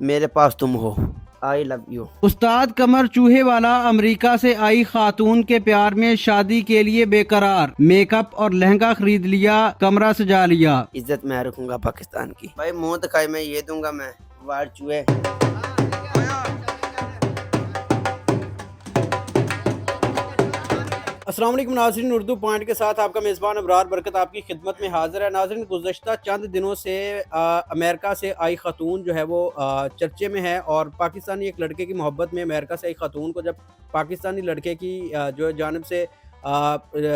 मेरे पास तुम हो, आई लव यू। उस्ताद कमर चूहे वाला अमेरिका से आई खातून के प्यार में शादी के लिए बेकरार, मेकअप और लहंगा खरीद लिया, कमरा सजा लिया। इज्जत मैं रखूंगा पाकिस्तान की। भाई मुंह दिखाई मैं ये दूंगा, मैं वार चूहे। अस्सलाम वालेकुम नाज़रीन, उर्दू पॉइंट के साथ आपका मेज़बान अबरार बरकत आपकी खिदमत में हाजिर है। नाज़रीन, गुज़श्ता चंद दिनों से अमेरिका से आई ख़ातून जो है वो चर्चे में है, और पाकिस्तानी एक लड़के की मोहब्बत में अमेरिका से आई ख़ातून को जब पाकिस्तानी लड़के की जो जानिब से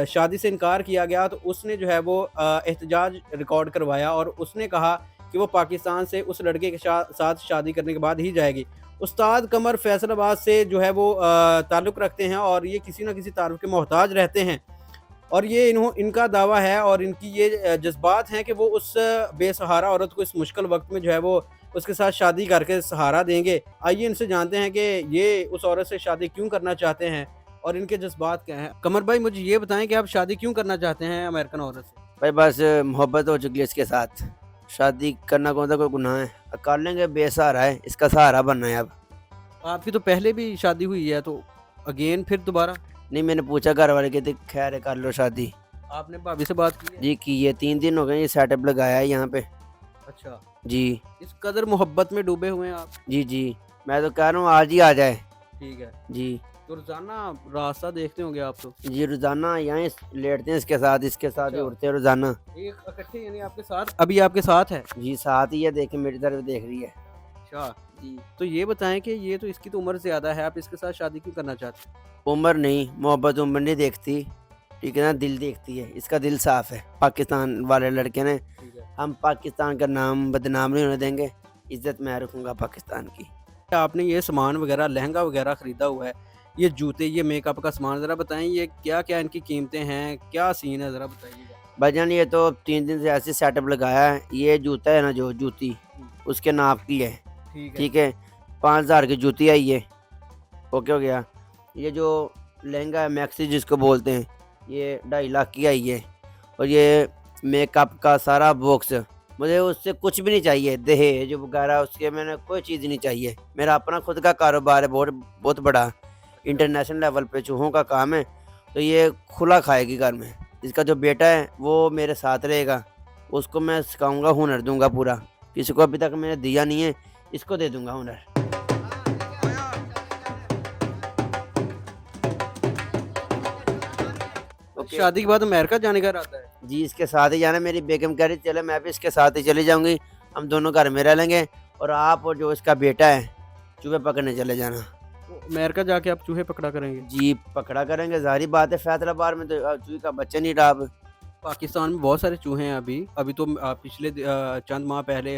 शादी से इनकार किया गया, तो उसने जो है वो एहतजाज रिकॉर्ड करवाया और उसने कहा कि वो पाकिस्तान से उस लड़के के साथ शादी करने के बाद ही जाएगी। उस्ताद कमर फैसलाबाद से जो है वो ताल्लुक़ रखते हैं और ये किसी न किसी तारुफ़ के मोहताज रहते हैं, और ये इनका दावा है और इनकी ये जज्बात हैं कि वो उस बेसहारा औरत को इस मुश्किल वक्त में जो है वो उसके साथ शादी करके सहारा देंगे। आइए इनसे जानते हैं कि ये उस औरत से शादी क्यों करना चाहते हैं और इनके जज्बात क्या हैं। कमर भाई, मुझे ये बताएं कि आप शादी क्यों करना चाहते हैं अमेरिकन औरत से? भाई बस मोहब्बत हो चुकी है इसके साथ, शादी करना कौन सा कोई गुनाह है। कर लेंगे, बेसहारा है, इसका सहारा बनना है अब। आपकी तो पहले भी शादी हुई है, तो अगेन फिर दोबारा? नहीं, मैंने पूछा, घर वाले कहते खैर है कर लो शादी। आपने भाभी से बात की है? जी की है, 3 दिन हो गए ये सेटअप लगाया है यहाँ पे। अच्छा, जी इस कदर मोहब्बत में डूबे हुए हैं आप? जी जी, मैं तो कह रहा हूँ आज ही आ जाए। ठीक है। जी तो रोजाना रास्ता देखते होंगे आप तो? जी, रोजाना यहाँ लेटते हैं इसके साथ ही अच्छा। उठते हैं रोजाना। एक इकट्ठे यानी आपके साथ, अभी आपके साथ है? जी साथ ही है, देखे मेरी तरफ देख रही है। अच्छा, जी, तो ये बताएं कि ये तो इसकी तो उम्र ज्यादा है, आप इसके साथ शादी क्यों करना चाहते हैं? उम्र नहीं, मोहब्बत उम्र नहीं देखती, ठीक है ना, दिल देखती है। इसका दिल साफ है। पाकिस्तान वाले लड़के ने, ठीक है। हम पाकिस्तान का नाम बदनाम नहीं होने देंगे, इज्जत मैं रखूंगा पाकिस्तान की। आपने ये सामान वगैरह, लहंगा वगैरह खरीदा हुआ है, ये जूते, ये मेकअप का सामान, जरा बताएं ये क्या क्या इनकी कीमतें हैं, क्या सीन है, जरा बताइएगा। भाईजान ये तो 3 दिन से ऐसे सेटअप लगाया है। ये जूता है ना, जो जूती उसके नाप की है, ठीक है। ठीक है। 5,000 की जूती आई है, ओके हो गया। ये जो लहंगा है मैक्सी जिसको बोलते हैं, ये 2.5 लाख की आई है। और ये मेकअप का सारा बॉक्स, मुझे उससे कुछ भी नहीं चाहिए, दहेज वगैरह उसके मैंने कोई चीज़ नहीं चाहिए। मेरा अपना खुद का कारोबार है, बहुत बहुत बड़ा, इंटरनेशनल लेवल पे चूहों का काम है। तो ये खुला खाएगी घर में। इसका जो बेटा है वो मेरे साथ रहेगा, उसको मैं सिखाऊंगा, हुनर दूंगा पूरा। किसी को अभी तक मैंने दिया नहीं है, इसको दे दूंगा हुनर। ओके। शादी के बाद अमेरिका जाने का इरादा है? जी इसके साथ ही जाना। मेरी बेगम कह रही चले, मैं भी इसके साथ ही चली जाऊंगी, हम दोनों घर में रह लेंगे। और आप और जो इसका बेटा है चूहे पकड़ने चले जाना। तो अमेरिका जाके आप चूहे पकड़ा करेंगे? जी पकड़ा करेंगे, जाहिर बात है। फैसलाबाद में तो चूहे का बच्चा नहीं रहा अब। पाकिस्तान में बहुत सारे चूहे हैं अभी अभी तो पिछले चंद माह पहले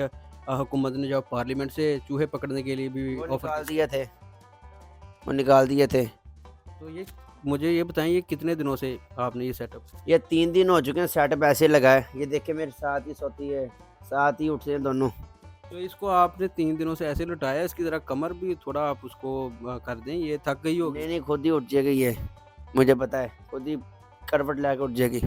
हुकूमत ने जब पार्लियामेंट से चूहे पकड़ने के लिए भी वो ऑफर निकाल दिए थे, वो निकाल दिए थे। तो ये मुझे ये बताएं, ये कितने दिनों से आपने ये सेटअप? ये 3 दिन हो चुके हैं सेटअप ऐसे लगाए। ये देखिए मेरे साथ ही सोती है, साथ ही उठते हैं दोनों। तो इसको आपने 3 दिनों से ऐसे लुटाया, इसकी ज़रा कमर भी थोड़ा आप उसको कर दें, ये थक गई होगी। नहीं नहीं, खुद ही उठ जाएगी ये, मुझे पता है, खुद ही करवट लेकर उठ जाएगी।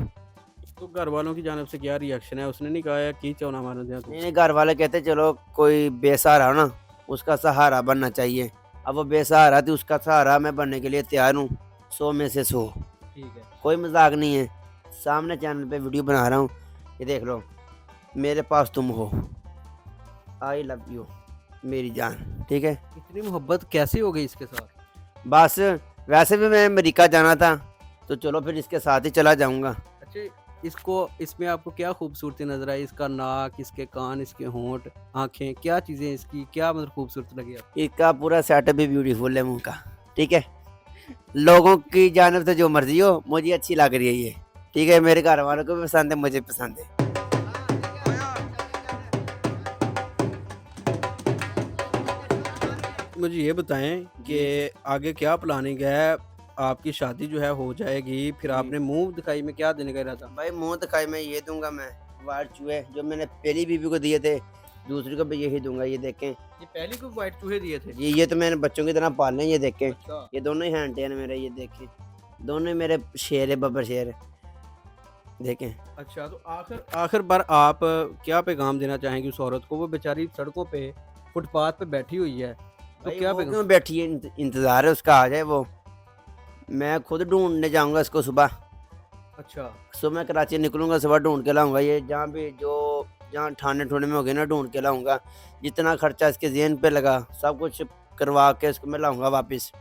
तो घर वालों की जानब से क्या रिएक्शन है? उसने नहीं कहा यार की चौना मारना दिया नहीं नहीं, घर वाले कहते चलो कोई बेसहारा हो ना, उसका सहारा बनना चाहिए। अब वो बेसहारा थी, उसका सहारा मैं बनने के लिए तैयार हूँ, 100 में से 100। ठीक है। कोई मजाक नहीं है। सामने चैनल पे वीडियो बना रहा हूँ, ये देख लो। मेरे पास तुम हो, आई लव यू मेरी जान, ठीक है। इतनी मोहब्बत कैसे हो गई इसके साथ? बस वैसे भी मैं अमेरिका जाना था, तो चलो फिर इसके साथ ही चला जाऊंगा। अच्छा, इसको, इसमें आपको क्या खूबसूरती नजर आई? इसका नाक, इसके कान, इसके होंठ, आंखें, क्या चीजें इसकी क्या मतलब खूबसूरत लगी आपको? इसका पूरा सेटअप भी ब्यूटीफुल है मुंह का, ठीक है। लोगों की जानब से जो मर्जी हो, मुझे अच्छी लग रही है ये, ठीक है। मेरे घर वालों को भी पसंद है, मुझे पसंद है। मुझे ये बताएं कि आगे क्या प्लानिंग है? आपकी शादी जो है हो जाएगी, फिर जी। आपने मुंह दिखाई में क्या देने का इरादा? भाई मुंह दिखाई मैं ये दूंगा, मैं वार चूहे जो मैंने पहली बीवी को दिए थे, दूसरी को भी यही दूंगा। ये देखें, ये पहले को व्हाइट चूहे दिए थे? ये तो मैंने बच्चों की तरह पालने हैं। ये देखें, अच्छा। ये दोनों ही हैंड हैं मेरे, ये देखें, दोनों ही मेरे शेर है, बब्बर शेर, देखें। अच्छा, तो आखिर बार आप क्या पैगाम देना चाहेंगे उस औरत को? वो बेचारी सड़कों पे फुटपाथ पे बैठी हुई है, तो भाई क्या वो पैगाम? क्यों बैठी है, इंतज़ार है उसका आ जाए वो। मैं खुद ढूँढने जाऊँगा इसको सुबह। अच्छा, सुबह कराची निकलूँगा, सुबह ढूँढ के लाऊँगा। ये जहाँ भी जो जहाँ ठाणे-ठुने में हो गए ना, ढूँढ के लाऊँगा। जितना खर्चा इसके ज़ेहन पे लगा, सब कुछ करवा के इसको मैं लाऊँगा वापस।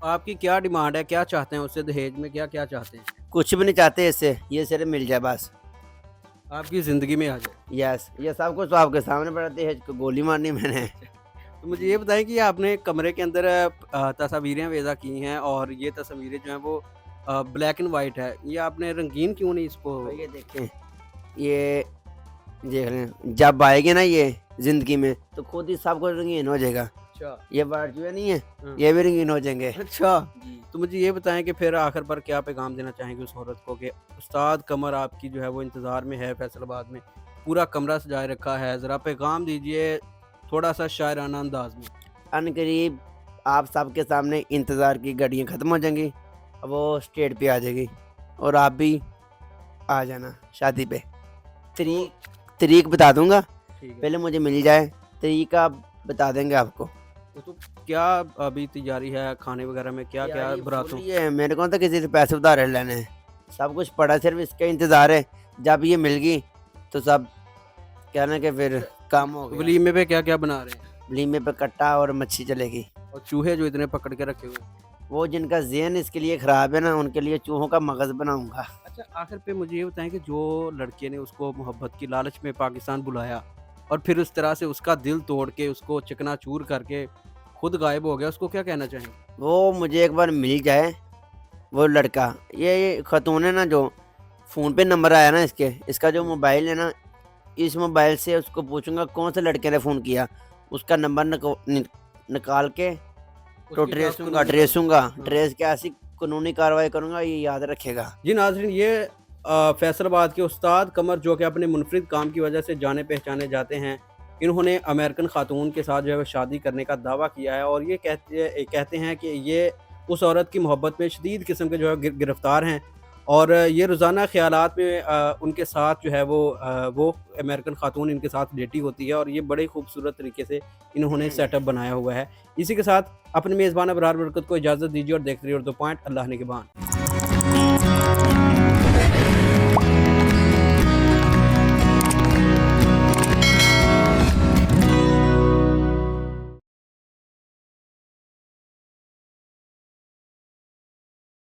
आपकी क्या डिमांड है? क्या चाहते हैं उससे? दहेज में क्या-क्या चाहते हैं? कुछ भी नहीं चाहते इससे, ये सिर्फ़ मिल जाए बस। आपकी ज़िंदगी में आ जाए। यस, ये सब कुछ तो आपके सामने पड़ा, दहेज को गोली मारनी मैंने। तो मुझे ये बताएँ कि आपने कमरे के अंदर तस्वीरें वेज़ा की हैं और ये तस्वीरें जो हैं वो ब्लैक एंड व्हाइट है। ये आपने रंगीन क्यों नहीं इसको? भाई ये देखें, ये देख लें, जब आएगी ना ये ज़िंदगी में, तो खुद ही सब कुछ रंगीन हो जाएगा। अच्छा। ये वाइट जो है नहीं है, हाँ। ये भी रंगीन हो जाएंगे। अच्छा, जी। तो मुझे ये बताएँ कि फिर आखिर पर क्या पैगाम देना चाहेंगे उस औरत को कि उस्ताद कमर आपकी जो है वो इंतज़ार में है फैसलाबाद में, पूरा कमरा सजाए रखा है, ज़रा पैगाम दीजिए थोड़ा-सा शायराना अंदाज़ में। अनकरीब आप सबके सामने इंतज़ार की घड़ियाँ ख़त्म हो जाएंगी, वो स्टेज पे आ जाएगी और आप भी आ जाना शादी पे। तरीक बता दूँगा, ठीक है। पहले मुझे मिल जाए, तरीका बता देंगे आपको। तो क्या अभी तैयारी है खाने वगैरह में क्या-क्या तैयारी बारातों? फुल ही है, मेरे को तो किसी से पैसे उधार लेने हैं। सब कुछ पड़ा, सिर्फ इसका इंतज़ार है। जब ये मिल गई तो सब कहना कि फिर काम हो गया। वलीमे पे क्या-क्या बना रहे हैं? वलीमे पे कट्टा और मच्छी चलेगी। और चूहे जो इतने पकड़ के रखे हुए हैं। वो जिनका ज़हन इसके लिए ख़राब है ना, उनके लिए चूहों का मगज़ बनाऊँगा। अच्छा, आखिर पे मुझे ये बताएँ कि जो लड़के ने उसको मोहब्बत की लालच में पाकिस्तान बुलाया और फिर उस तरह से उसका दिल तोड़ के उसको चकनाचूर करके खुद गायब हो गया, उसको क्या कहना चाहेंगे? वो मुझे एक बार मिल जाए, वो लड़का। ये ख़तून है ना, जो फ़ोन पे नंबर आया ना इसके, इसका जो मोबाइल है ना, इस मोबाइल से उसको पूछूँगा कौन से लड़के ने फ़ोन किया। उसका नंबर निकाल के तो उसके साथ ट्रेसूँगा कानूनी ट्रेसूँगा हाँ। ट्रेस के ऐसी कानूनी कार्रवाई करूँगा, ये याद रखेगा। जी नाज़रीन, ये फैसलाबाद के उस्ताद कमर जो कि अपने मुनफरिद काम की वजह से जाने पहचाने जाते हैं, इन्होंने अमेरिकन खातून के साथ जो है वो शादी करने का दावा किया है और ये कहते हैं कि ये उस औरत की मोहब्बत में शदीद किस्म के जो है गिरफ़्तार हैं और ये रोज़ाना ख़यालात में उनके साथ जो है वो अमेरिकन खातून इनके साथ लेटी होती है और ये बड़े खूबसूरत तरीके से इन्होंने सेटअप बनाया हुआ है। इसी के साथ अपने मेज़बान अबरार बरकत को इजाज़त दीजिए और देखते रहिए उर्दू पॉइंट। अल्लाह निगहबान।